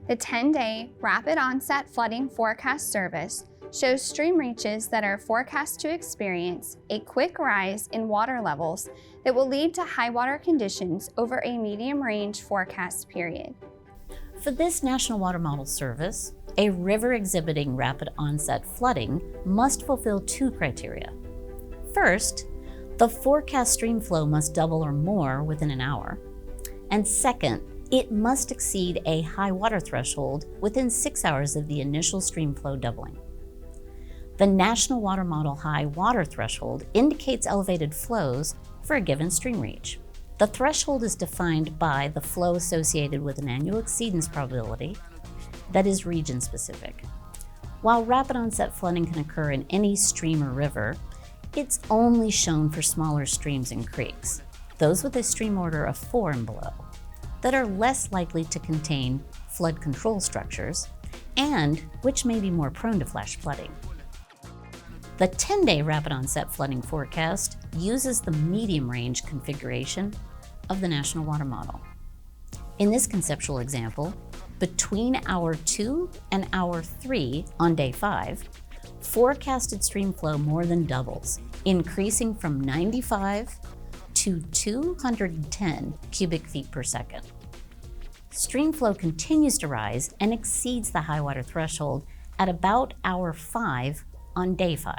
The 10-day Rapid Onset Flooding Forecast Service shows stream reaches that are forecast to experience a quick rise in water levels that will lead to high water conditions over a medium-range forecast period. For this National Water Model service, a river exhibiting rapid onset flooding must fulfill two criteria. First, the forecast stream flow must double or more within an hour. And second, it must exceed a high water threshold within 6 hours of the initial stream flow doubling. The National Water Model high water threshold indicates elevated flows for a given stream reach. The threshold is defined by the flow associated with an annual exceedance probability that is region-specific. While rapid onset flooding can occur in any stream or river, it's only shown for smaller streams and creeks, those with a stream order of 4 and below, that are less likely to contain flood control structures and which may be more prone to flash flooding. The 10-day rapid onset flooding forecast uses the medium range configuration of the National Water Model. In this conceptual example, between hour 2 and hour 3 on day 5, forecasted stream flow more than doubles, increasing from 95 to 210 cubic feet per second. Stream flow continues to rise and exceeds the high water threshold at about hour 5 on day 5.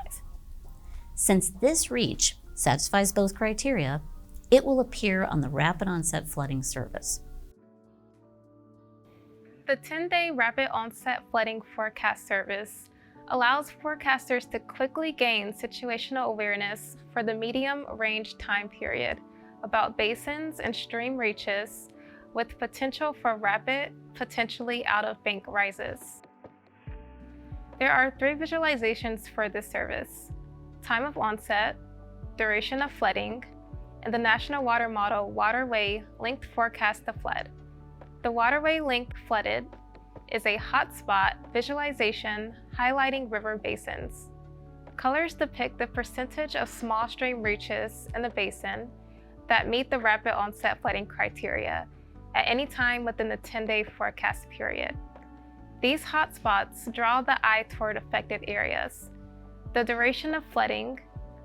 Since this reach satisfies both criteria, it will appear on the Rapid Onset Flooding Service. The 10-day Rapid Onset Flooding Forecast Service allows forecasters to quickly gain situational awareness for the medium-range time period about basins and stream reaches with potential for rapid, potentially out-of-bank rises. There are 3 visualizations for this service: time of onset, duration of flooding, and the National Water Model waterway length forecast to flood. The waterway length flooded is a hotspot visualization highlighting river basins. Colors depict the percentage of small stream reaches in the basin that meet the rapid onset flooding criteria at any time within the 10-day forecast period. These hotspots draw the eye toward affected areas. The duration of flooding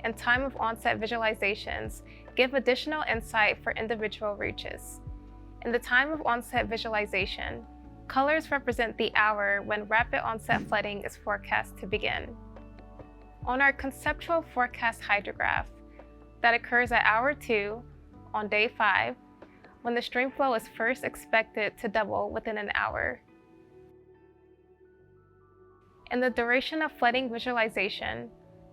and time of onset visualizations give additional insight for individual reaches. In the time of onset visualization, colors represent the hour when rapid onset flooding is forecast to begin. On our conceptual forecast hydrograph that occurs at hour 2 on day 5, when the stream flow is first expected to double within an hour. In the duration of flooding visualization,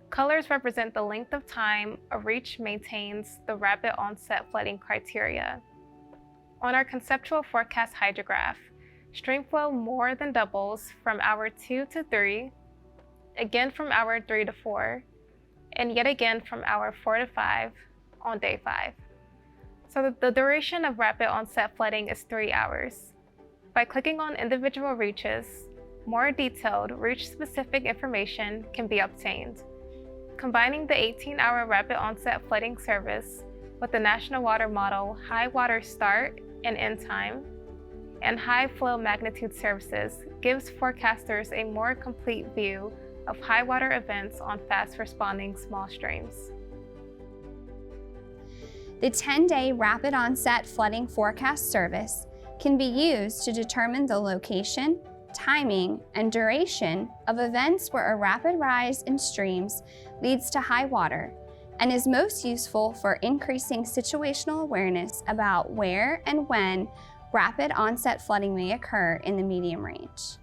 colors represent the length of time a reach maintains the rapid onset flooding criteria. On our conceptual forecast hydrograph, stream flow more than doubles from hour 2 to 3, again from hour 3 to 4, and yet again from hour 4 to 5 on day 5. So the duration of rapid onset flooding is 3 hours. By clicking on individual reaches, more detailed reach-specific information can be obtained. Combining the 18-hour rapid onset flooding service with the National Water Model high water start and end time and high flow magnitude services gives forecasters a more complete view of high water events on fast responding small streams. The 10-day Rapid Onset Flooding Forecast Service can be used to determine the location, timing, and duration of events where a rapid rise in streams leads to high water, and is most useful for increasing situational awareness about where and when rapid onset flooding may occur in the medium range.